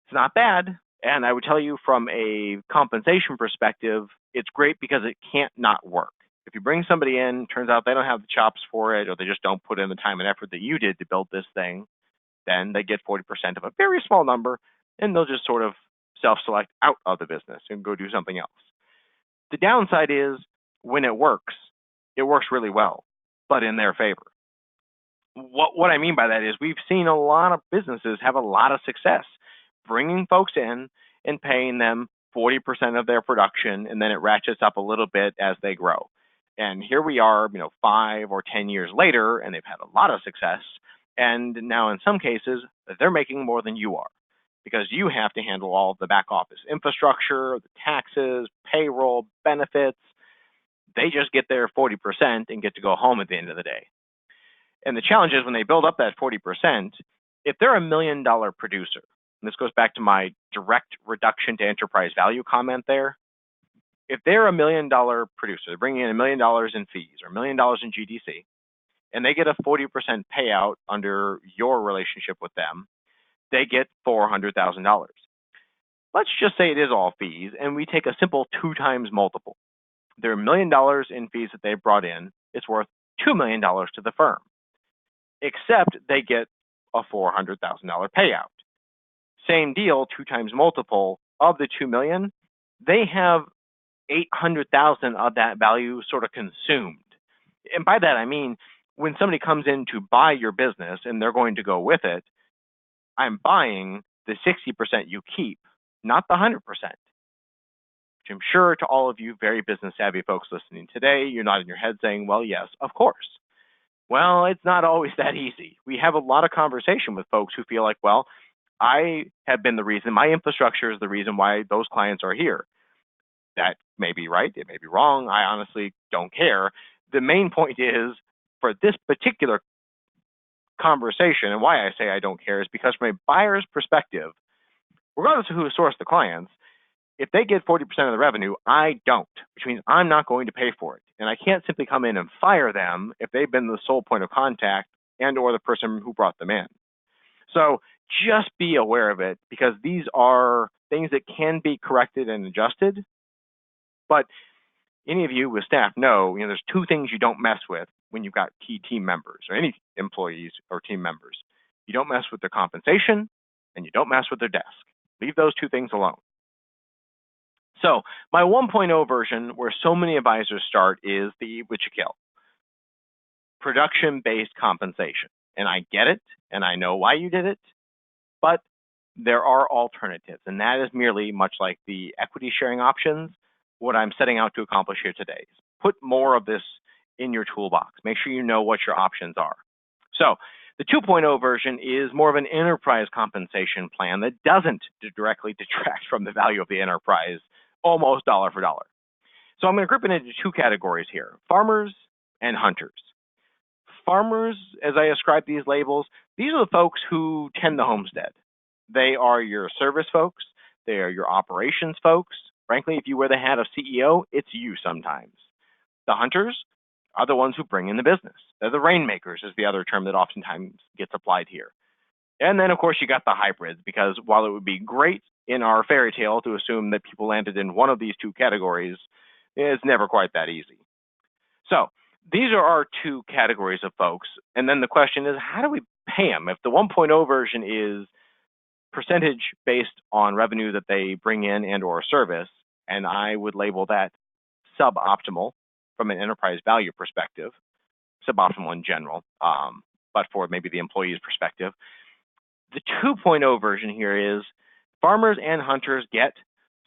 It's not bad. And I would tell you from a compensation perspective, it's great because it can't not work. If you bring somebody in, turns out they don't have the chops for it, or they just don't put in the time and effort that you did to build this thing, then they get 40% of a very small number, and they'll just sort of self-select out of the business and go do something else. The downside is when it works really well, but in their favor. What I mean by that is we've seen a lot of businesses have a lot of success bringing folks in and paying them 40% of their production, and then it ratchets up a little bit as they grow. And here we are, 5 or 10 years later, and they've had a lot of success. And now in some cases, they're making more than you are because you have to handle all of the back office infrastructure, the taxes, payroll, benefits. They just get their 40% and get to go home at the end of the day. And the challenge is when they build up that 40%, if they're $1 million producer, and this goes back to my direct reduction to enterprise value comment there. If they're $1 million producer, they're bringing in $1 million in fees or $1 million in GDC, and they get a 40% payout under your relationship with them, they get $400,000. Let's just say it is all fees, and we take a simple 2 times multiple. Their $1 million in fees that they've brought in, it's worth $2 million to the firm, except they get a $400,000 payout. Same deal, 2 times multiple of the $2 million, they have $800,000 of that value sort of consumed. And by that, I mean, when somebody comes in to buy your business and they're going to go with it, I'm buying the 60% you keep, not the 100%. Which I'm sure to all of you very business savvy folks listening today, you're nodding your head saying, well, yes, of course. Well, it's not always that easy. We have a lot of conversation with folks who feel like, well, I have been the reason, my infrastructure is the reason why those clients are here. That may be right, it may be wrong. I honestly don't care. The main point is, for this particular conversation, and why I say I don't care is because from a buyer's perspective, regardless of who sourced the clients, if they get 40% of the revenue, I don't, which means I'm not going to pay for it. And I can't simply come in and fire them if they've been the sole point of contact and or the person who brought them in. So just be aware of it because these are things that can be corrected and adjusted. But any of you with staff know, there's 2 things you don't mess with when you've got key team members or any employees or team members. You don't mess with their compensation and you don't mess with their desk. Leave those 2 things alone. So my 1.0 version where so many advisors start is the eat what you kill. Production-based compensation. And I get it, and I know why you did it, but there are alternatives, and that is merely much like the equity sharing options. What I'm setting out to accomplish here today is put more of this in your toolbox. Make sure you know what your options are. So the 2.0 version is more of an enterprise compensation plan that doesn't directly detract from the value of the enterprise, almost dollar for dollar. So I'm going to group it into 2 categories here, farmers and hunters. Farmers, as I ascribe these labels, these are the folks who tend the homestead. They are your service folks. They are your operations folks. Frankly, if you wear the hat of CEO, it's you sometimes. The hunters are the ones who bring in the business. They're the rainmakers is the other term that oftentimes gets applied here. And then, of course, you got the hybrids, because while it would be great in our fairy tale to assume that people landed in one of these 2 categories, it's never quite that easy. So these are our 2 categories of folks. And then the question is, how do we pay them? If the 1.0 version is percentage based on revenue that they bring in and or service, and I would label that suboptimal from an enterprise value perspective, suboptimal in general, but for maybe the employee's perspective. The 2.0 version here is farmers and hunters get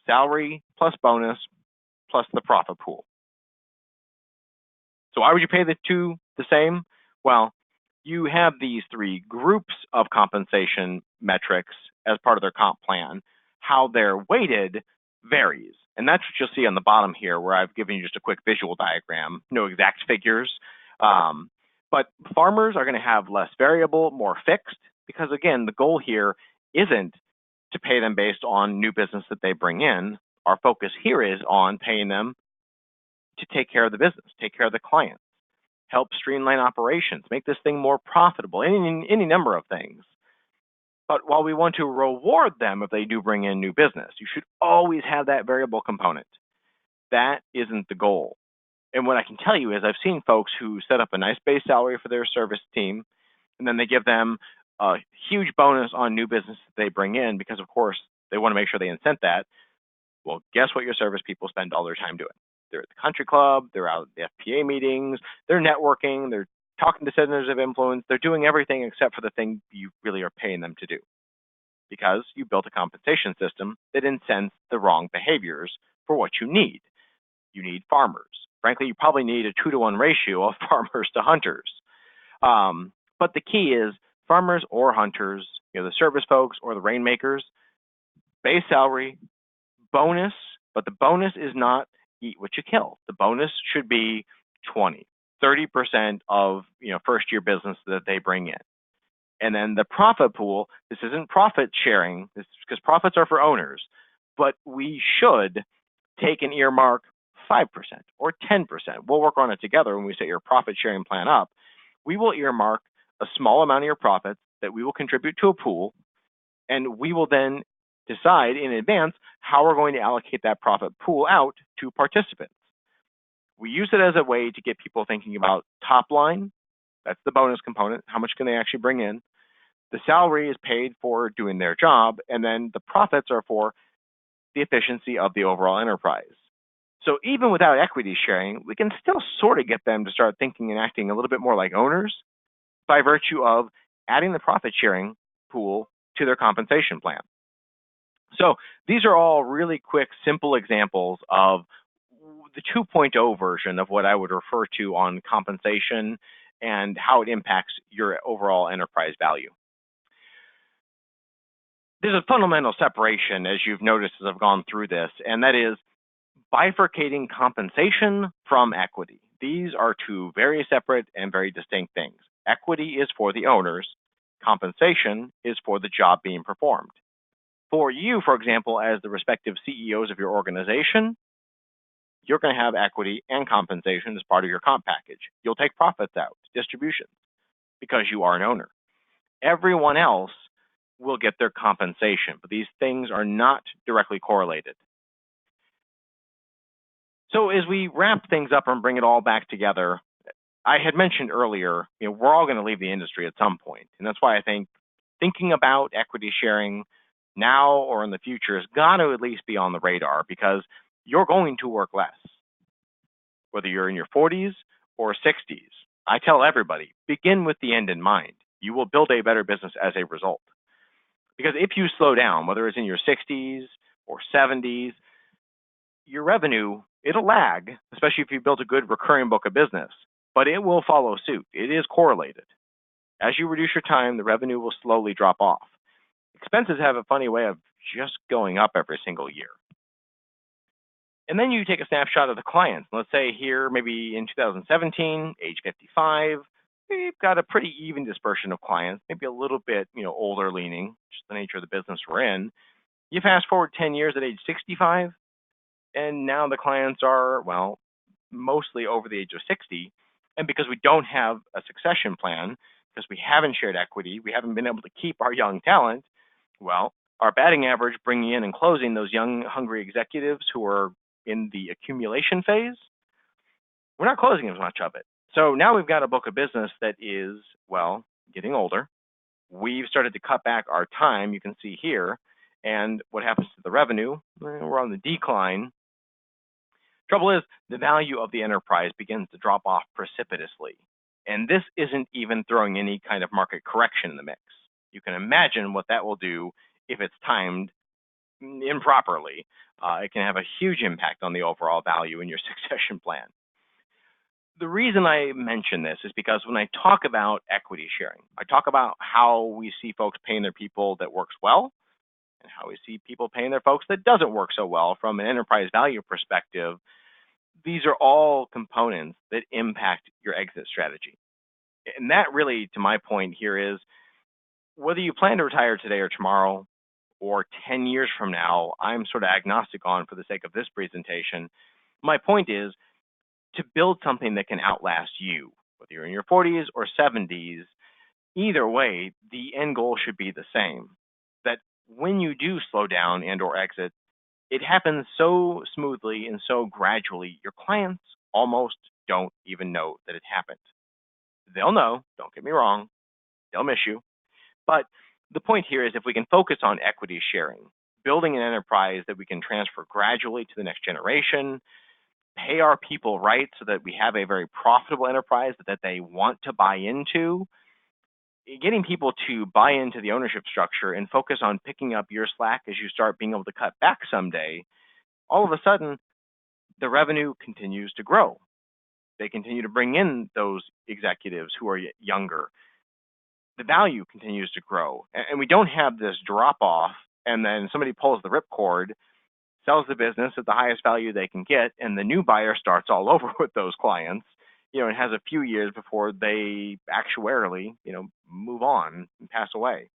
salary plus bonus plus the profit pool. So why would you pay the two the same? Well, you have these three groups of compensation metrics as part of their comp plan. How they're weighted varies. And that's what you'll see on the bottom here, where I've given you just a quick visual diagram, no exact figures. But farmers are going to have less variable, more fixed, because again, the goal here isn't to pay them based on new business that they bring in. Our focus here is on paying them to take care of the business, take care of the clients, help streamline operations, make this thing more profitable, any number of things. But while we want to reward them if they do bring in new business, you should always have that variable component. That isn't the goal. And what I can tell you is I've seen folks who set up a nice base salary for their service team, and then they give them a huge bonus on new business that they bring in because, of course, they want to make sure they incent that. Well, guess what your service people spend all their time doing? They're at the country club, they're out at the FPA meetings, they're networking, they're talking to centers of influence, they're doing everything except for the thing you really are paying them to do. Because you built a compensation system that incents the wrong behaviors for what you need. You need farmers. Frankly, you probably need a 2-to-1 ratio of farmers to hunters. But the key is farmers or hunters, the service folks or the rainmakers, base salary, bonus, but the bonus is not eat what you kill. The bonus should be 30% of first year business that they bring in. And then the profit pool, this isn't profit sharing, this because profits are for owners, but we should take and earmark 5% or 10%. We'll work on it together when we set your profit sharing plan up. We will earmark a small amount of your profits that we will contribute to a pool, and we will then decide in advance how we're going to allocate that profit pool out to participants. We use it as a way to get people thinking about top line. That's the bonus component. How much can they actually bring in? The salary is paid for doing their job, and then the profits are for the efficiency of the overall enterprise. So even without equity sharing, we can still sort of get them to start thinking and acting a little bit more like owners by virtue of adding the profit sharing pool to their compensation plan. So these are all really quick, simple examples of the 2.0 version of what I would refer to on compensation and how it impacts your overall enterprise value. There's a fundamental separation, as you've noticed as I've gone through this, and that is bifurcating compensation from equity. These are two very separate and very distinct things. Equity is for the owners. Compensation is for the job being performed. For you, for example, as the respective CEOs of your organization, you're going to have equity and compensation as part of your comp package. You'll take profits out, distributions, because you are an owner. Everyone else will get their compensation, but these things are not directly correlated. So as we wrap things up and bring it all back together, I had mentioned earlier, we're all going to leave the industry at some point, and that's why I think thinking about equity sharing now or in the future has got to at least be on the radar, because you're going to work less, whether you're in your 40s or 60s. I tell everybody, begin with the end in mind. You will build a better business as a result. Because if you slow down, whether it's in your 60s or 70s, your revenue, it'll lag, especially if you built a good recurring book of business, but it will follow suit. It is correlated. As you reduce your time, the revenue will slowly drop off. Expenses have a funny way of just going up every single year. And then you take a snapshot of the clients. Let's say here, maybe in 2017, age 55, we've got a pretty even dispersion of clients, maybe a little bit, older leaning, just the nature of the business we're in. You fast forward 10 years at age 65, and now the clients are, mostly over the age of 60. And because we don't have a succession plan, because we haven't shared equity, we haven't been able to keep our young talent, our batting average bringing in and closing those young, hungry executives who are in the accumulation phase, we're not closing as much of it. So now we've got a book of business that is, getting older. We've started to cut back our time, you can see here. And what happens to the revenue? We're on the decline. Trouble is, the value of the enterprise begins to drop off precipitously. And this isn't even throwing any kind of market correction in the mix. You can imagine what that will do if it's timed improperly. It can have a huge impact on the overall value in your succession plan. The reason I mention this is because when I talk about equity sharing, I talk about how we see folks paying their people that works well and how we see people paying their folks that doesn't work so well from an enterprise value perspective. These are all components that impact your exit strategy. And that really, to my point here, is whether you plan to retire today or tomorrow or 10 years from now, I'm sort of agnostic on for the sake of this presentation. My point is to build something that can outlast you, whether you're in your 40s or 70s. Either way, the end goal should be the same, that when you do slow down and or exit, it happens so smoothly and so gradually, your clients almost don't even know that it happened. They'll know, don't get me wrong, they'll miss you. But the point here is if we can focus on equity sharing, building an enterprise that we can transfer gradually to the next generation, pay our people right so that we have a very profitable enterprise that they want to buy into, getting people to buy into the ownership structure and focus on picking up your slack as you start being able to cut back someday, all of a sudden, the revenue continues to grow. They continue to bring in those executives who are younger. The value continues to grow. And we don't have this drop off and then somebody pulls the ripcord, sells the business at the highest value they can get, and the new buyer starts all over with those clients, and has a few years before they actuarially, move on and pass away.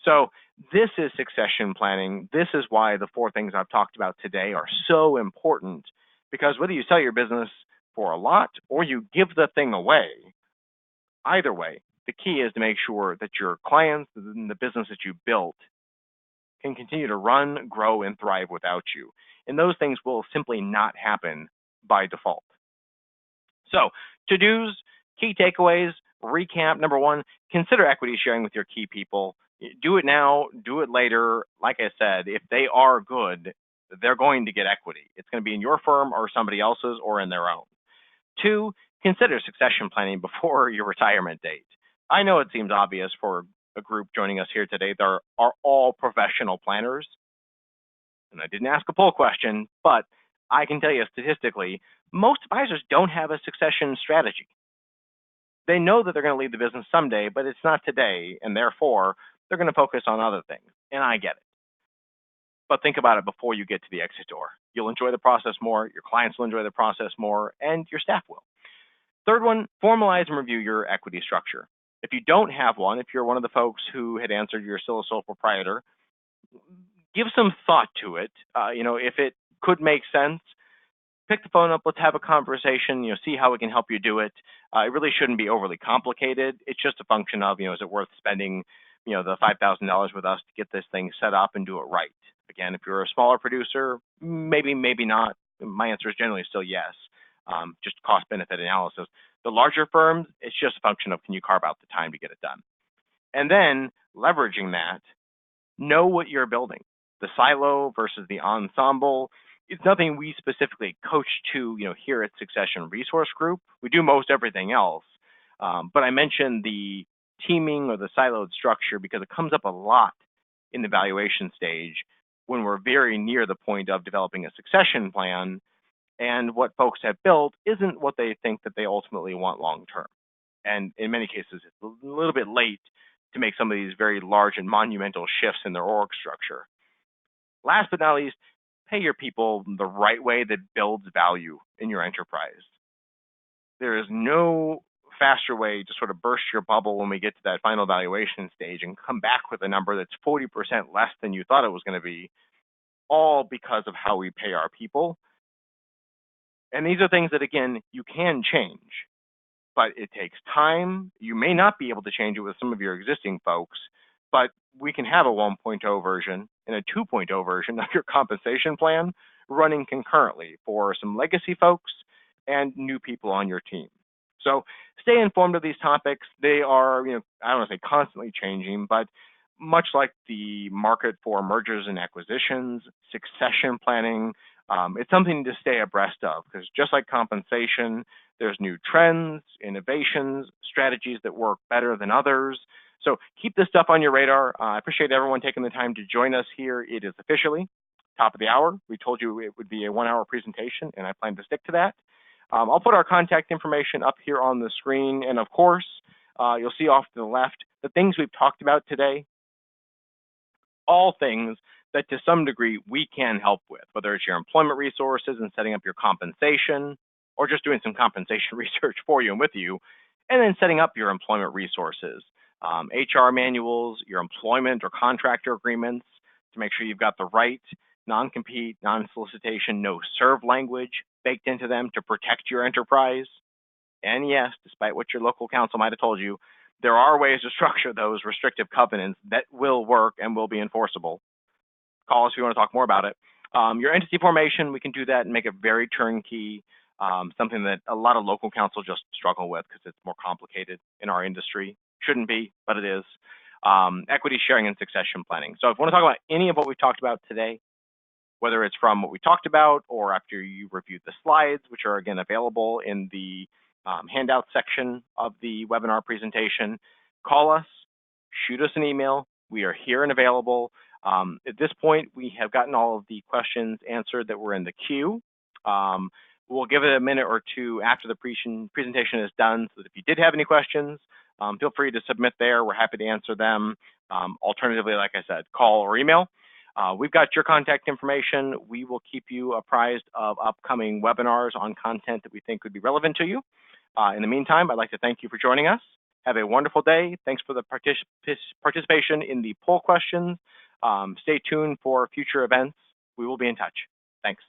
So this is succession planning. This is why the 4 things I've talked about today are so important, because whether you sell your business for a lot or you give the thing away, either way, the key is to make sure that your clients and the business that you built can continue to run, grow, and thrive without you. And those things will simply not happen by default. So, to-dos, key takeaways, recap. Number 1, consider equity sharing with your key people. Do it now, do it later. Like I said, if they are good, they're going to get equity. It's going to be in your firm or somebody else's or in their own. 2, consider succession planning before your retirement date. I know it seems obvious for a group joining us here today. They are all professional planners. And I didn't ask a poll question, but I can tell you statistically, most advisors don't have a succession strategy. They know that they're going to leave the business someday, but it's not today, and therefore they're going to focus on other things. And I get it. But think about it before you get to the exit door. You'll enjoy the process more, your clients will enjoy the process more, and your staff will. Third one, formalize and review your equity structure. If you don't have one, if you're one of the folks who had answered you're still a sole proprietor, give some thought to it. If it could make sense, pick the phone up, let's have a conversation, see how we can help you do it. It really shouldn't be overly complicated. It's just a function of, is it worth spending, the $5,000 with us to get this thing set up and do it right? Again, if you're a smaller producer, maybe not. My answer is generally still yes, just cost-benefit analysis. The larger firms, it's just a function of can you carve out the time to get it done? And then leveraging that, know what you're building. The silo versus the ensemble. It's nothing we specifically coach to, here at Succession Resource Group. We do most everything else. But I mentioned the teaming or the siloed structure because it comes up a lot in the valuation stage when we're very near the point of developing a succession plan, and what folks have built isn't what they think that they ultimately want long term. And in many cases, it's a little bit late to make some of these very large and monumental shifts in their org structure. Last but not least, pay your people the right way that builds value in your enterprise. There is no faster way to sort of burst your bubble when we get to that final valuation stage and come back with a number that's 40% less than you thought it was going to be, all because of how we pay our people. And these are things that, again, you can change, but it takes time. You may not be able to change it with some of your existing folks, but we can have a 1.0 version and a 2.0 version of your compensation plan running concurrently for some legacy folks and new people on your team. So stay informed of these topics. They are, I don't want to say constantly changing, but much like the market for mergers and acquisitions, succession planning, it's something to stay abreast of, because just like compensation, there's new trends, innovations, strategies that work better than others. So keep this stuff on your radar. I appreciate everyone taking the time to join us here. It is officially top of the hour. We told you it would be a 1-hour presentation, and I plan to stick to that. I'll put our contact information up here on the screen, and of course, you'll see off to the left the things we've talked about today, all things that to some degree we can help with, whether it's your employment resources and setting up your compensation, or just doing some compensation research for you and with you, and then setting up your employment resources, HR manuals, your employment or contractor agreements to make sure you've got the right non-compete, non-solicitation, no-serve language baked into them to protect your enterprise. And yes, despite what your local counsel might have told you, there are ways to structure those restrictive covenants that will work and will be enforceable. Call us if you want to talk more about it. Your entity formation, we can do that and make it very turnkey, something that a lot of local counsel just struggle with because it's more complicated in our industry. Shouldn't be, but it is. Equity sharing and succession planning. So if you want to talk about any of what we've talked about today, whether it's from what we talked about or after you reviewed the slides, which are again available in the handout section of the webinar presentation, call us, shoot us an email. We are here and available. At this point, we have gotten all of the questions answered that were in the queue. We'll give it a minute or two after the presentation is done, so that if you did have any questions, feel free to submit there. We're happy to answer them. Alternatively, like I said, call or email. We've got your contact information. We will keep you apprised of upcoming webinars on content that we think would be relevant to you. In the meantime, I'd like to thank you for joining us. Have a wonderful day. Thanks for the participation in the poll questions. Stay tuned for future events. We will be in touch. Thanks.